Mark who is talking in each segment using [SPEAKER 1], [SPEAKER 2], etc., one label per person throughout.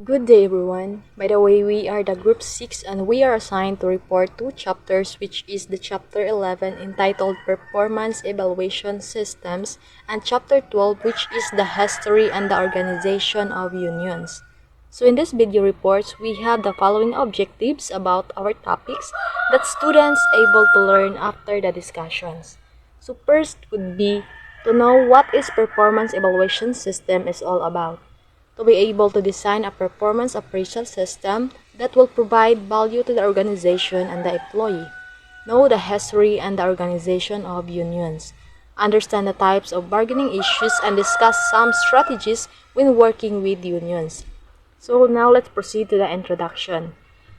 [SPEAKER 1] Good day, everyone. By the way, we are the Group 6 and we are assigned to report two chapters, which is the Chapter 11 entitled Performance Evaluation Systems and Chapter 12, which is the History and the Organization of Unions. So in this video reports, we have the following objectives about our topics that students able to learn after the discussions. So first would be to know what is performance evaluation system is all about, to be able to design a performance appraisal system that will provide value to the organization and the employee, know the history and the organization of unions, understand the types of bargaining issues, and discuss some strategies when working with unions. So now let's proceed to the introduction.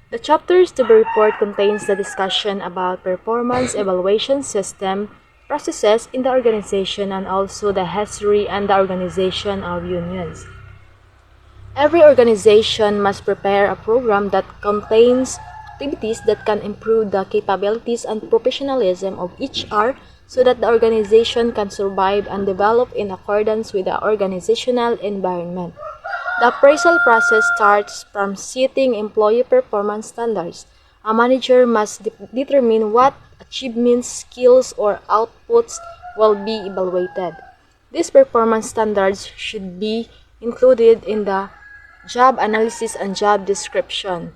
[SPEAKER 1] The chapters to be report contains the discussion about performance evaluation system, processes in the organization, and also the history and the organization of unions. Every organization must prepare a program that contains activities that can improve the capabilities and professionalism of HR so that the organization can survive and develop in accordance with the organizational environment. The appraisal process starts from setting employee performance standards. A manager must determine what achievements, skills, or outputs will be evaluated. These performance standards should be included in the job analysis and job description.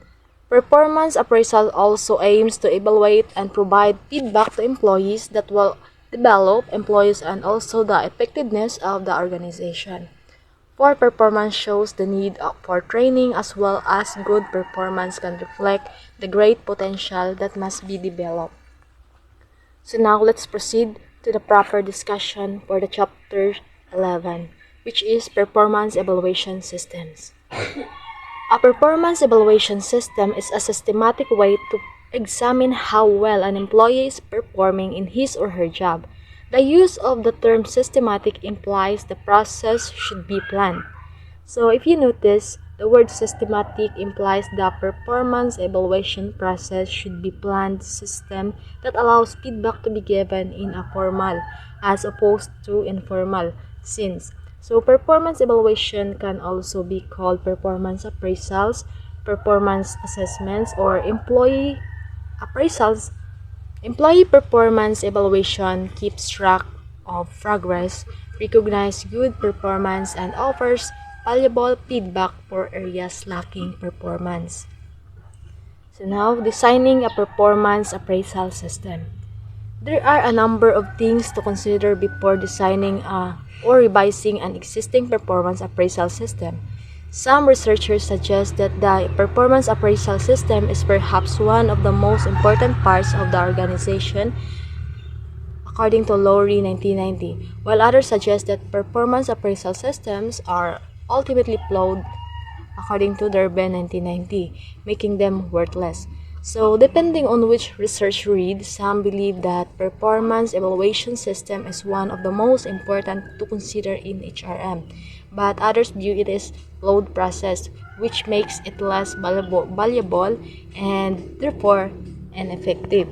[SPEAKER 1] Performance appraisal also aims to evaluate and provide feedback to employees that will develop employees and also the effectiveness of the organization. Poor performance shows the need for training, as well as good performance can reflect the great potential that must be developed. So now let's proceed to the proper discussion for the chapter 11, which is performance evaluation systems. A performance evaluation system is a systematic way to examine how well an employee is performing in his or her job. The use of the term systematic implies the process should be planned. So if you notice, the word systematic implies the performance evaluation process should be planned system that allows feedback to be given in a formal as opposed to informal sense. So performance evaluation can also be called performance appraisals, performance assessments, or employee appraisals. Employee performance evaluation keeps track of progress, recognizes good performance, and offers valuable feedback for areas lacking performance. So now, designing a performance appraisal system. There are a number of things to consider before designing or revising an existing performance appraisal system. Some researchers suggest that the performance appraisal system is perhaps one of the most important parts of the organization, according to Lowry 1990, while others suggest that performance appraisal systems are ultimately flawed, according to Durbin 1990, making them worthless. So, depending on which research you read, some believe that performance evaluation system is one of the most important to consider in HRM, but others view it as flawed process, which makes it less valuable and therefore ineffective.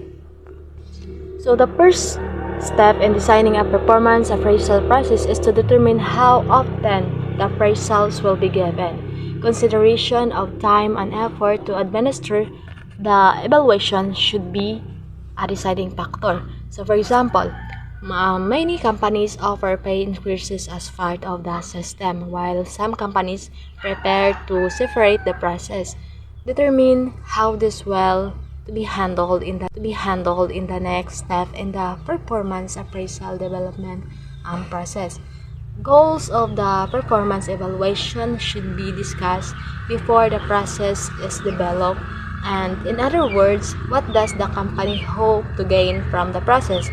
[SPEAKER 1] So, the first step in designing a performance appraisal process is to determine how often the appraisals will be given. Consideration of time and effort to administer the evaluation should be a deciding factor. So, for example, many companies offer pay increases as part of the system, while some companies prepare to separate the process. Determine how this will to be handled in the next step in the performance appraisal development process. Goals of the performance evaluation should be discussed before the process is developed, and in other words, what does the company hope to gain from the process?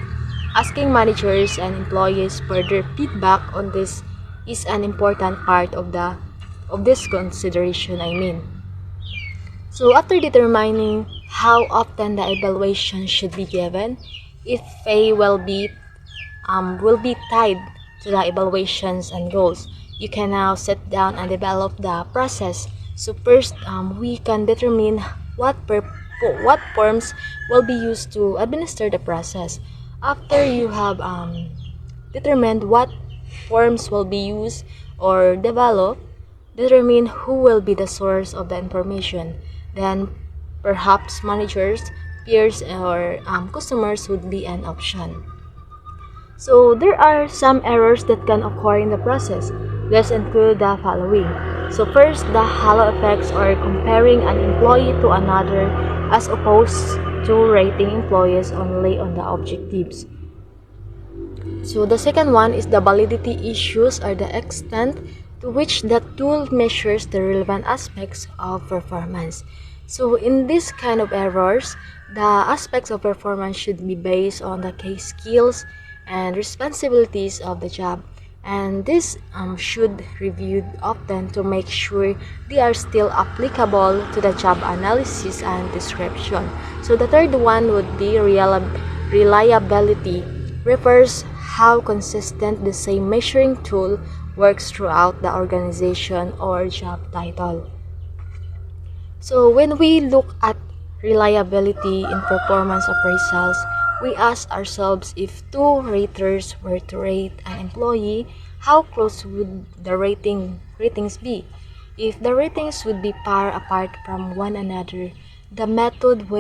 [SPEAKER 1] Asking managers and employees for their feedback on this is an important part of this consideration, So after determining how often the evaluation should be given, if pay will be tied to the evaluations and goals, you can now sit down and develop the process. So first, we can determine what forms will be used to administer the process. After you have determined what forms will be used or developed, determine who will be the source of the information. Then perhaps managers, peers, or customers would be an option. So there are some errors that can occur in the process. Let's include the following. So first, the halo effects, or comparing an employee to another as opposed to rating employees only on the objectives. So the second one is the validity issues, or the extent to which the tool measures the relevant aspects of performance. So in this kind of errors, the aspects of performance should be based on the key skills and responsibilities of the job, and this should reviewed often to make sure they are still applicable to the job analysis and description. So the third one would be reliability, refers how consistent the same measuring tool works throughout the organization or job title. So when we look at reliability in performance appraisals, we ask ourselves, if two raters were to rate an employee, how close would the ratings be? If the ratings would be far apart from one another, the method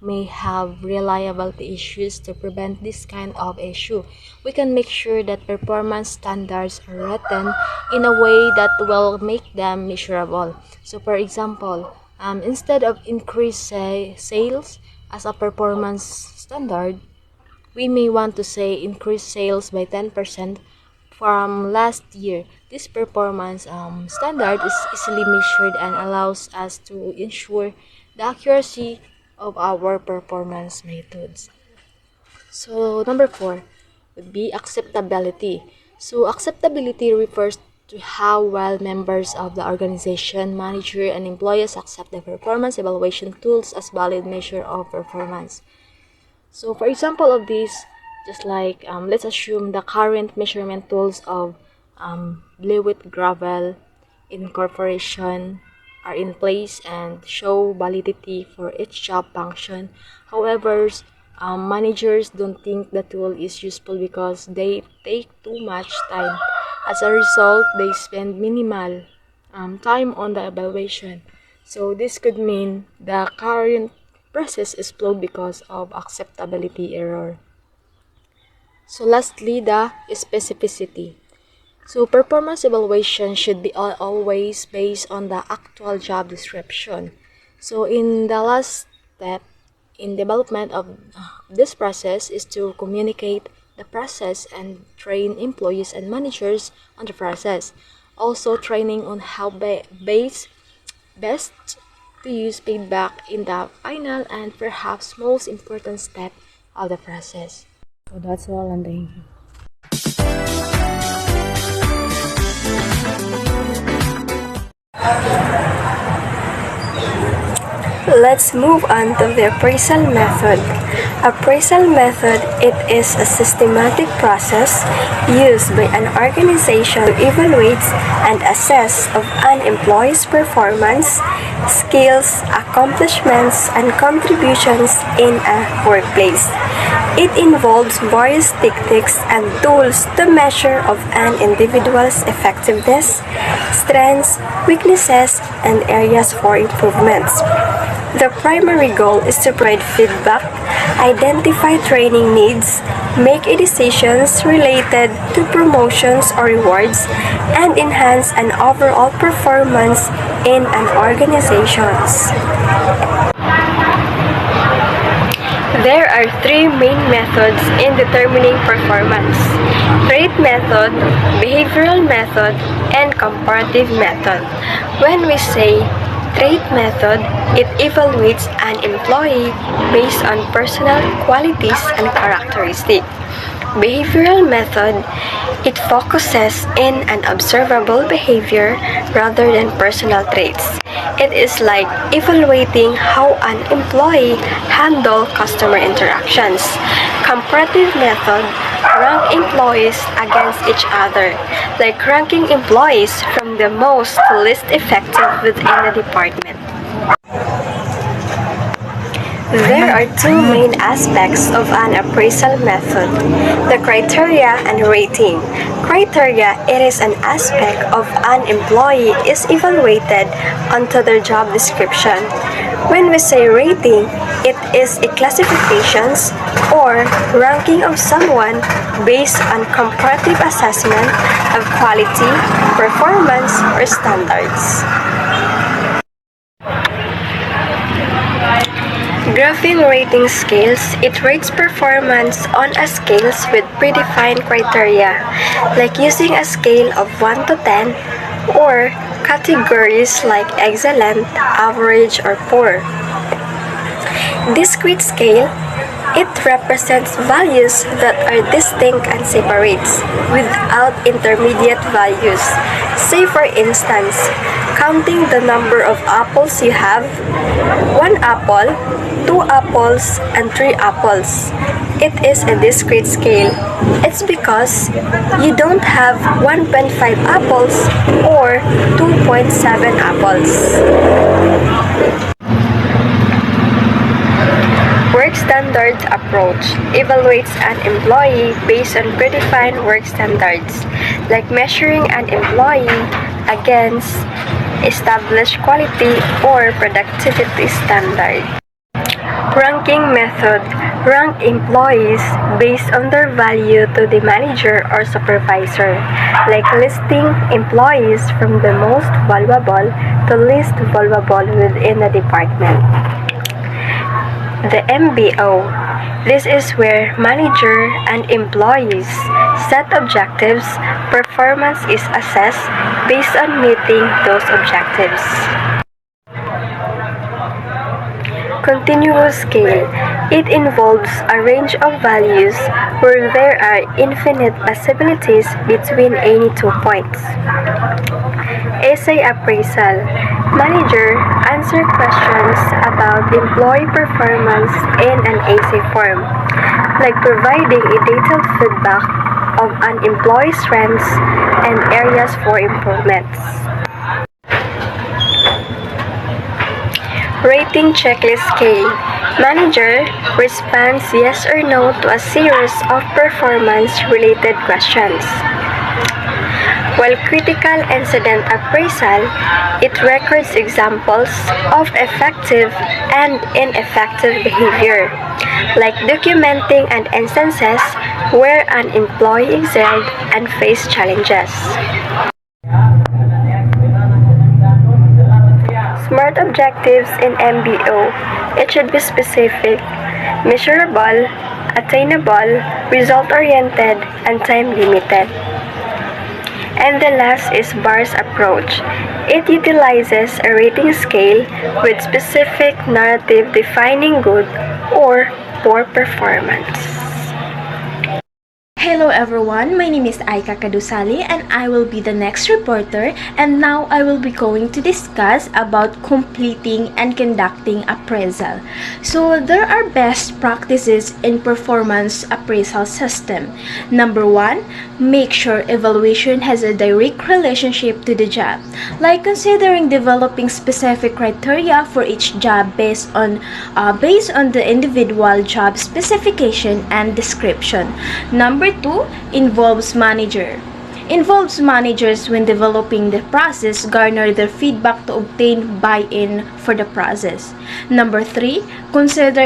[SPEAKER 1] may have reliability issues. To prevent this kind of issue, we can make sure that performance standards are written in a way that will make them measurable. So for example, instead of increased sales as a performance standard, we may want to say increase sales by 10% from last year. This performance standard is easily measured and allows us to ensure the accuracy of our performance methods. So number 4 would be acceptability. So acceptability refers to how well members of the organization, manager, and employees accept the performance evaluation tools as valid measure of performance. So for example of this, just like let's assume the current measurement tools of Lewitt Gravel Incorporation are in place and show validity for each job function. However, managers don't think the tool is useful because they take too much time. As a result, they spend minimal time on the evaluation. So this could mean the current process is flawed because of acceptability error. So lastly, the specificity. So performance evaluation should be always based on the actual job description. So in the last step in development of this process is to communicate the process and train employees and managers on the process. Also training on how best to use feedback in the final and perhaps most important step of the process. So that's all, and thank you.
[SPEAKER 2] Let's move on to the appraisal method. Appraisal method, it is a systematic process used by an organization to evaluate and assess of an employee's performance, skills, accomplishments, and contributions in a workplace. It involves various techniques and tools to measure of an individual's effectiveness, strengths, weaknesses, and areas for improvements. The primary goal is to provide feedback, identify training needs, make decisions related to promotions or rewards, and enhance an overall performance in an organization. There are three main methods in determining performance: rate method, behavioral method, and comparative method. When we say rate method, it evaluates an employee based on personal qualities and characteristics. Behavioral method, it focuses in an observable behavior rather than personal traits. It is like evaluating how an employee handles customer interactions. Comparative method, rank employees against each other, like ranking employees from the most to least effective within the department. There are two main aspects of an appraisal method, the criteria and rating. Criteria, it is an aspect of an employee is evaluated onto their job description. When we say rating, it is a classifications or ranking of someone based on comparative assessment of quality, performance, or standards. Graphing rating scales, it rates performance on a scales with predefined criteria, like using a scale of 1 to 10 or categories like excellent, average, or poor. Discrete scale, it represents values that are distinct and separates without intermediate values. Say for instance, counting the number of apples you have, 1 apple, 2 apples, and 3 apples. It is a discrete scale. It's because you don't have 1.5 apples or 2.7 apples. Work standards approach evaluates an employee based on predefined work standards, like measuring an employee against established quality or productivity standard. Ranking method rank employees based on their value to the manager or supervisor, like listing employees from the most valuable to least valuable within the department. The MBO. This is where manager and employees set objectives. Performance is assessed based on meeting those objectives. Continuous scale. It involves a range of values where there are infinite possibilities between any 2 points. Essay appraisal. Manager answer questions about employee performance in an essay form, like providing a detailed feedback of an employee's strengths and areas for improvements. Rating checklist scale. Manager responds yes or no to a series of performance-related questions. While critical incident appraisal, it records examples of effective and ineffective behavior, like documenting an instances where an employee excelled and faced challenges. Smart objectives in MBO. It should be specific, measurable, attainable, result-oriented, and time-limited. And the last is BARS approach. It utilizes a rating scale with specific narrative defining good or poor performance.
[SPEAKER 3] Hello everyone, my name is Aika Kadusali and I will be the next reporter, and now I will be going to discuss about completing and conducting appraisal. So there are best practices in performance appraisal system. Number 1, make sure evaluation has a direct relationship to the job, like considering developing specific criteria for each job based on the individual job specification and description. Number 2, involves managers when developing the process, garner their feedback to obtain buy-in for the process. Number 3, consider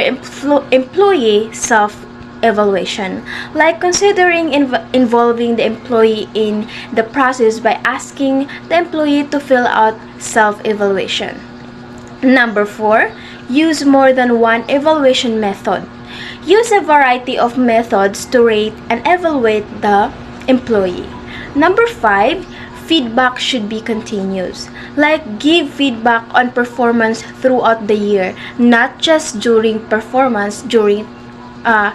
[SPEAKER 3] employee self-evaluation, like considering involving the employee in the process by asking the employee to fill out self-evaluation. Number 4, use more than one evaluation method. Use a variety of methods to rate and evaluate the employee. Number 5, feedback should be continuous. Like give feedback on performance throughout the year, not just during performance during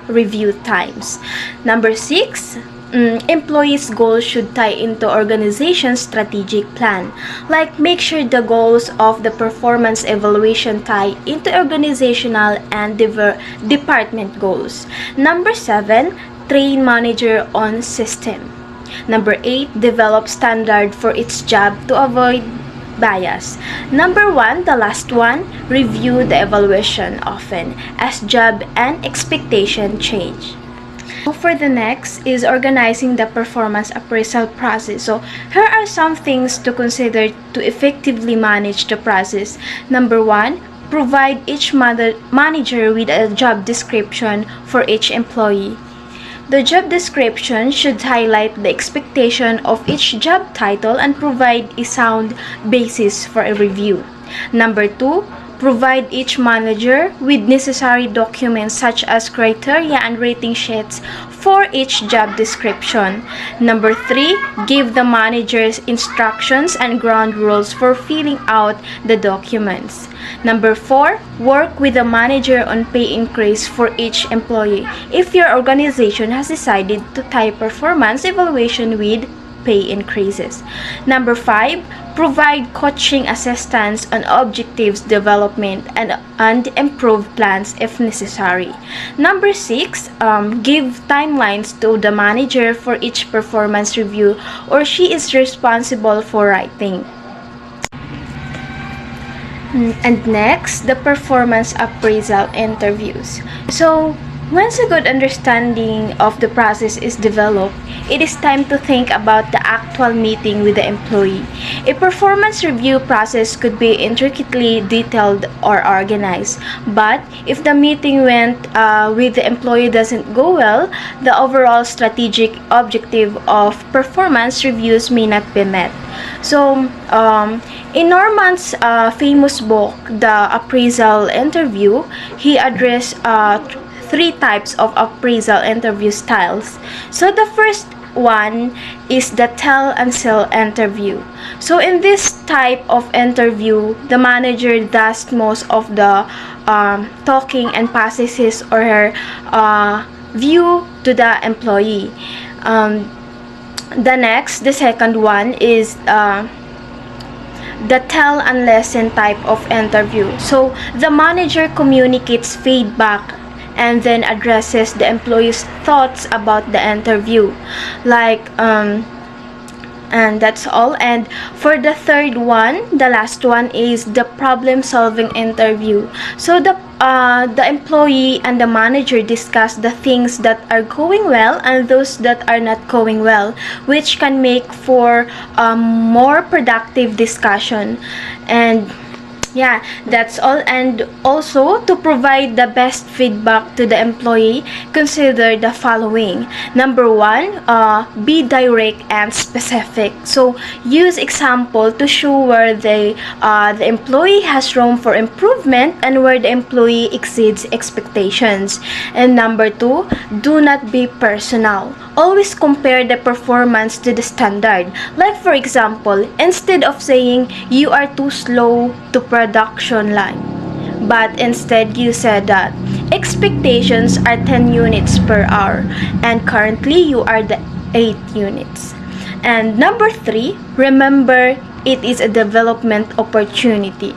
[SPEAKER 3] review times. Number 6, employees' goals should tie into organization's strategic plan. Like make sure the goals of the performance evaluation tie into organizational and department goals. Number 7, train manager on system. Number 8, develop standard for its job to avoid bias. Number one, the last one, review the evaluation often as job and expectation change. For the next is organizing the performance appraisal process. So here are some things to consider to effectively manage the process. Number one, provide each manager with a job description for each employee. The job description should highlight the expectation of each job title and provide a sound basis for a review. Number two, provide each manager with necessary documents such as criteria and rating sheets for each job description. Number three, give the managers instructions and ground rules for filling out the documents. Number four, work with the manager on pay increase for each employee if your organization has decided to tie performance evaluation with pay increases. Number five, provide coaching assistance on objectives development and improve plans if necessary. Number six, give timelines to the manager for each performance review or she is responsible for writing. And next, the performance appraisal interviews. So, once a good understanding of the process is developed, it is time to think about the actual meeting with the employee. A performance review process could be intricately detailed or organized, but if the meeting went with the employee doesn't go well, the overall strategic objective of performance reviews may not be met. So, in Norman's famous book, The Appraisal Interview, he addressed three types of appraisal interview styles. So the first one is the tell and sell interview. So in this type of interview, the manager does most of the talking and passes his or her view to the employee. The second one is the tell and listen type of interview. So the manager communicates feedback and then addresses the employee's thoughts about the interview. And that's all. And for the third one, the last one is the problem solving interview. So the employee and the manager discuss the things that are going well and those that are not going well, which can make for a more productive discussion. And yeah, that's all. And also, to provide the best feedback to the employee, consider the following. Number one, be direct and specific. So use example to show where the employee has room for improvement and where the employee exceeds expectations. And number two, do not be personal. Always compare the performance to the standard. Like for example, instead of saying you are too slow to production line, but instead you said that expectations are 10 units per hour and currently you are the 8 units. And number three, remember it is a development opportunity.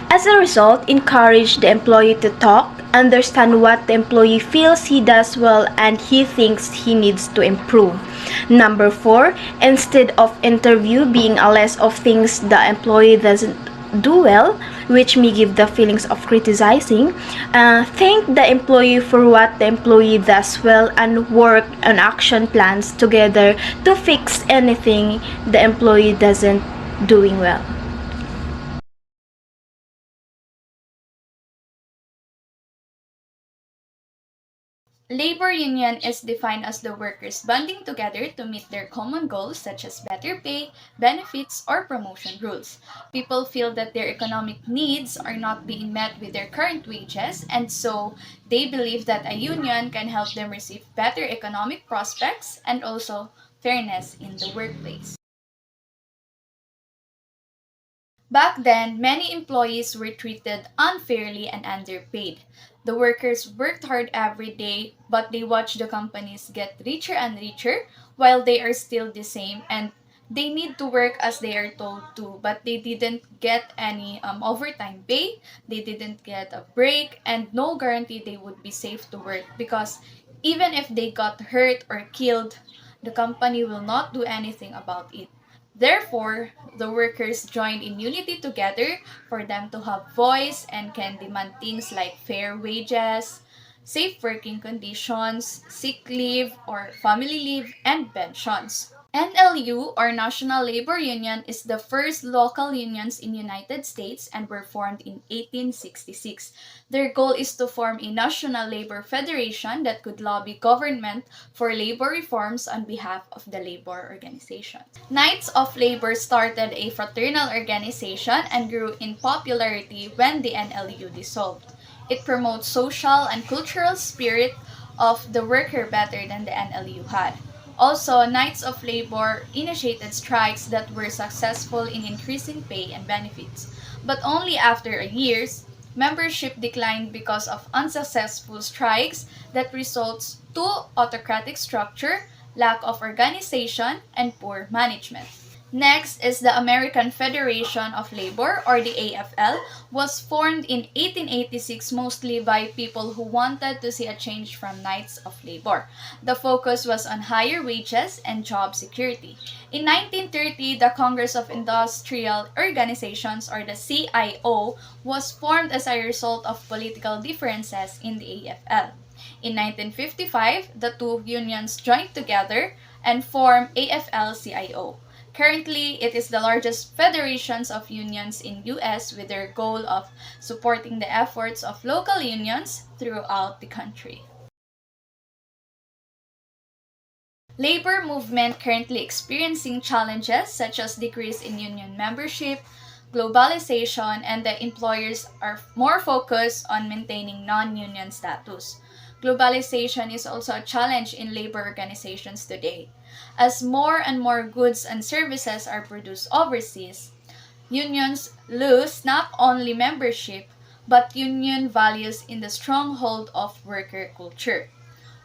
[SPEAKER 3] As a result, encourage the employee to talk, understand what the employee feels he does well and he thinks he needs to improve. Number four, instead of interview being a list of things the employee doesn't do well, which may give the feelings of criticizing, thank the employee for what the employee does well and work on action plans together to fix anything the employee doesn't doing well.
[SPEAKER 4] Labor union is defined as the workers banding together to meet their common goals such as better pay, benefits, or promotion rules. People feel that their economic needs are not being met with their current wages, and so they believe that a union can help them receive better economic prospects and also fairness in the workplace. Back then, many employees were treated unfairly and underpaid. The workers worked hard every day, but they watched the companies get richer and richer while they are still the same, and they need to work as they are told to, but they didn't get any overtime pay, they didn't get a break, and no guarantee they would be safe to work because even if they got hurt or killed, the company will not do anything about it. Therefore, the workers joined in unity together for them to have voice and can demand things like fair wages, safe working conditions, sick leave or family leave, and pensions. NLU or National Labor Union is the first local unions in United States and were formed in 1866. Their goal is to form a national labor federation that could lobby government for labor reforms on behalf of the labor organization. Knights of Labor started a fraternal organization and grew in popularity when the NLU dissolved. It promotes social and cultural spirit of the worker better than the NLU had. Also, Knights of Labor initiated strikes that were successful in increasing pay and benefits. But only after years, membership declined because of unsuccessful strikes that results to autocratic structure, lack of organization, and poor management. Next is the American Federation of Labor, or the AFL, was formed in 1886 mostly by people who wanted to see a change from Knights of Labor. The focus was on higher wages and job security. In 1930, the Congress of Industrial Organizations, or the CIO, was formed as a result of political differences in the AFL. In 1955, the two unions joined together and formed AFL-CIO. Currently, it is the largest federations of unions in US with their goal of supporting the efforts of local unions throughout the country. Labor movement currently experiencing challenges such as decrease in union membership, globalization, and the employers are more focused on maintaining non-union status. Globalization is also a challenge in labor organizations today. As more and more goods and services are produced overseas, unions lose not only membership, but union values in the stronghold of worker culture.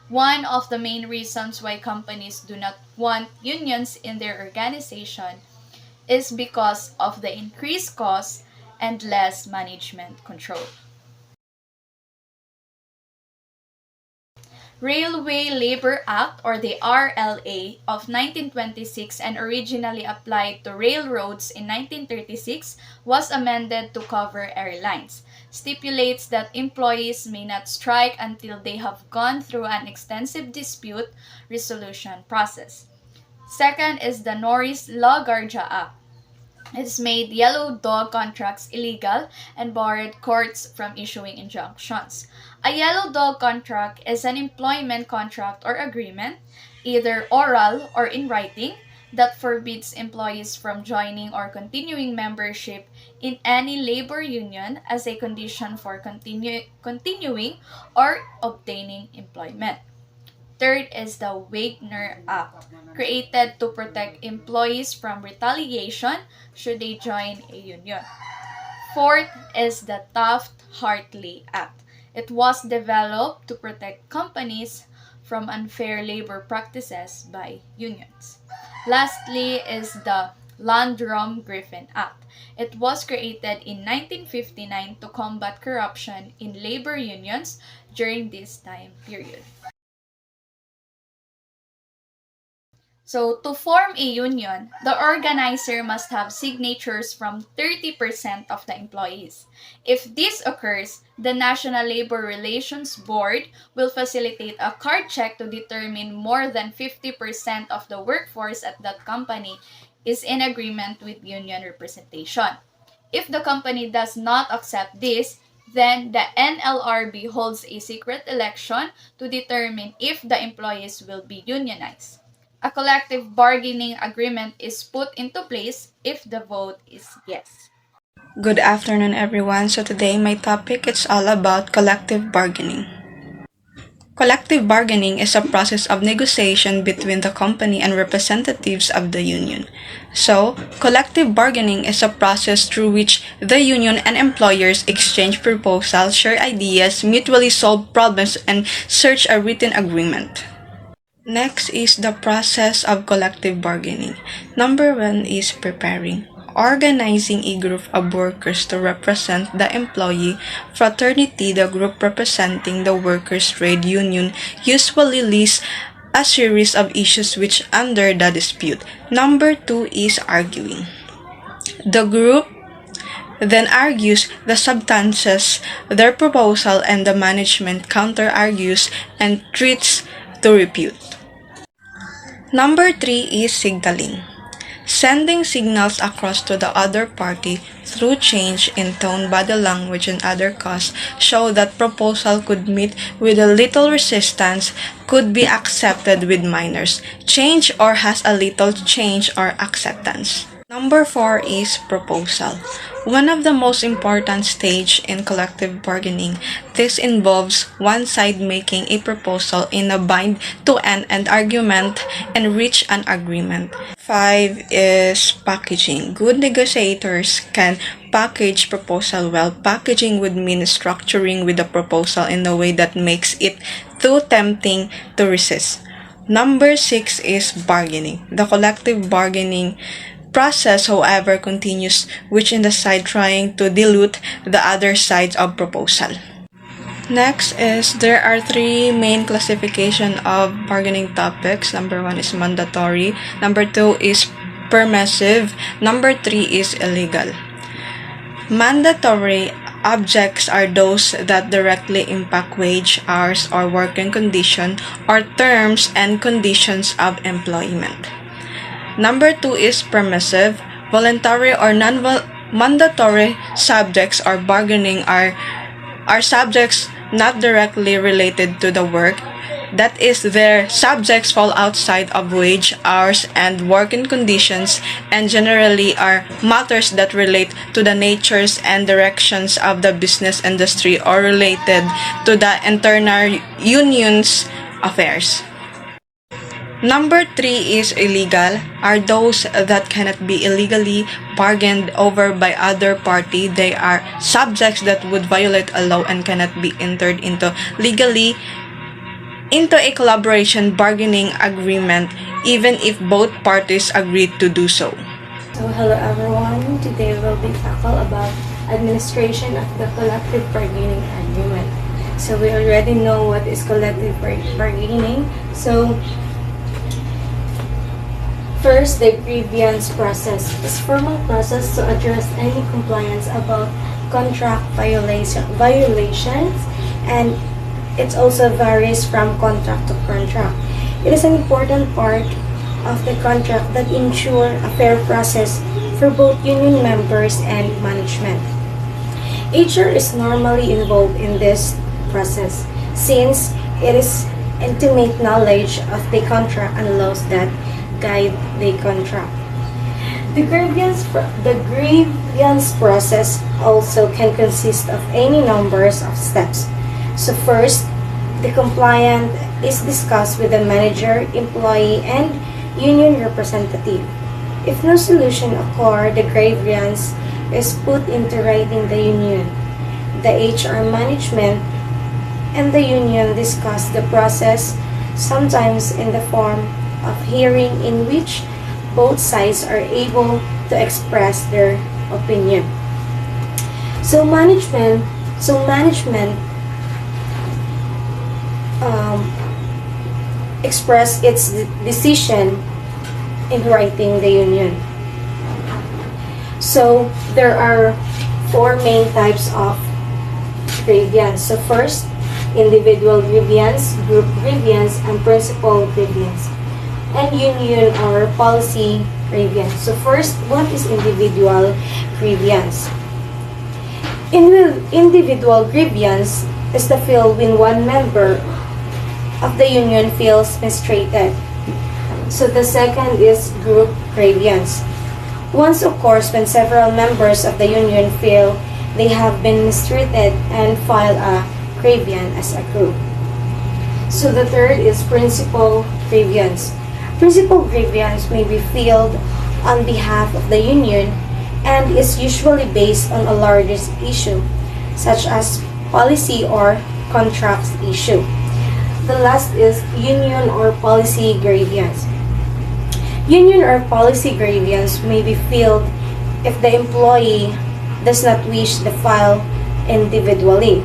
[SPEAKER 4] One of the main reasons why companies do not want unions in their organization is because of the increased costs and less management control. Railway Labor Act, or the RLA of 1926 and originally applied to railroads in 1936 was amended to cover airlines. Stipulates that employees may not strike until they have gone through an extensive dispute resolution process. Second is the Norris-LaGuardia Act. It's made yellow dog contracts illegal and barred courts from issuing injunctions. A yellow dog contract is an employment contract or agreement, either oral or in writing, that forbids employees from joining or continuing membership in any labor union as a condition for continuing or obtaining employment. Third is the Wagner Act, created to protect employees from retaliation should they join a union. Fourth is the Taft-Hartley Act. It was developed to protect companies from unfair labor practices by unions. Lastly is the Landrum-Griffin Act. It was created in 1959 to combat corruption in labor unions during this time period. So, to form a union, the organizer must have signatures from 30% of the employees. If this occurs, the National Labor Relations Board will facilitate a card check to determine more than 50% of the workforce at that company is in agreement with union representation. If the company does not accept this, then the NLRB holds a secret election to determine if the employees will be unionized. A collective bargaining agreement is put into place if the vote is yes.
[SPEAKER 5] Good afternoon, everyone. So today my topic is all about collective bargaining. Collective bargaining is a process of negotiation between the company and representatives of the union. So, collective bargaining is a process through which the union and employers exchange proposals, share ideas, mutually solve problems, and search a written agreement. Next is the process of collective bargaining. Number one is preparing. Organizing a group of workers to represent the employee fraternity, the group representing the workers' trade union usually lists a series of issues which under the dispute. Number 2 is arguing. The group then argues the substances, their proposal, and the management counter-argues and treats to refute. Number 3 is signaling. Sending signals across to the other party through change in tone, body language, and other cause show that proposal could meet with a little resistance, could be accepted with minors, change or has a little change or acceptance. Number 4 is proposal. One of the most important stage in collective bargaining. This involves one side making a proposal in a bind to end an argument and reach an agreement. 5 is packaging. Good negotiators can package proposal well. Packaging would mean structuring with the proposal in a way that makes it too tempting to resist. Number 6 is bargaining. The collective bargaining process, however, continues, which in the side trying to dilute the other sides of proposal. Next is there are 3 main classification of bargaining topics. Number 1 is mandatory. Number 2 is permissive. Number 3 is illegal. Mandatory objects are those that directly impact wage, hours, or working condition, or terms and conditions of employment. Number 2 is permissive. Voluntary or non-mandatory subjects or bargaining are subjects not directly related to the work. That is, their subjects fall outside of wage, hours, and working conditions, and generally are matters that relate to the natures and directions of the business industry or related to the internal union's affairs. Number 3 is illegal, are those that cannot be illegally bargained over by other party. They are subjects that would violate a law and cannot be entered into legally into a collaboration bargaining agreement even if both parties agreed to do so.
[SPEAKER 2] So hello everyone, today we'll be tackle about administration of the collective bargaining agreement. So we already know what is collective bargaining. So first, the grievance process is formal process to address any compliance about contract violations, and it also varies from contract to contract. It is an important part of the contract that ensure a fair process for both union members and management. HR is normally involved in this process since it is intimate knowledge of the contract and laws that guide the contract. The grievance process also can consist of any numbers of steps. So first, the compliant is discussed with the manager, employee, and union representative. If no solution occurs, the grievance is put into writing the union. The HR management and the union discuss the process, sometimes in the form of hearing in which both sides are able to express their opinion. So management express its decision in writing the union. So there are 4 main types of grievance. So first, individual grievance, group grievance, and principal grievance, and union or policy grievance. So first, what is individual grievance? Individual grievance is the field when one member of the union feels mistreated. So the second is group grievance. Once occurs when several members of the union feel they have been mistreated and file a grievance as a group. So the third is principal grievance. Principal grievance may be filed on behalf of the union and is usually based on a larger issue, such as policy or contracts issue. The last is union or policy grievance. Union or policy grievance may be filed if the employee does not wish to file individually.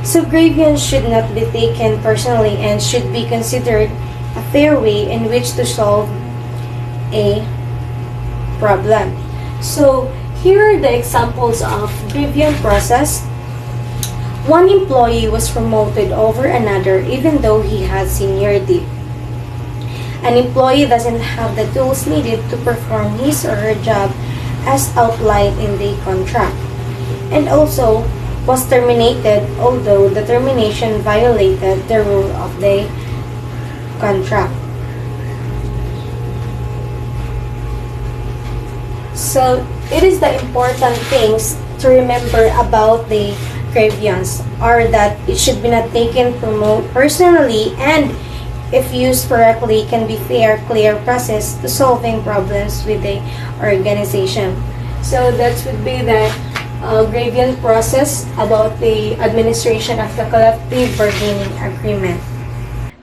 [SPEAKER 2] So grievance should not be taken personally and should be considered a fair way in which to solve a problem. So here are the examples of grievance process. One employee was promoted over another even though he had seniority. An employee doesn't have the tools needed to perform his or her job as outlined in the contract, and also was terminated although the termination violated the rule of the contract. So it is the important things to remember about the grievance are that it should be not taken personally, and if used correctly can be fair, clear process to solving problems with the organization. So that would be the grievance process about the administration of the collective bargaining agreement.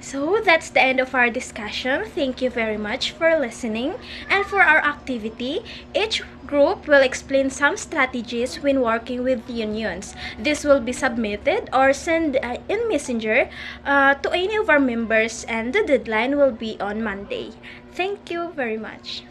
[SPEAKER 3] So that's the end of our discussion. Thank you very much for listening. And for our activity, each group will explain some strategies when working with unions. This will be submitted or sent in Messenger to any of our members, and the deadline will be on Monday. Thank you very much.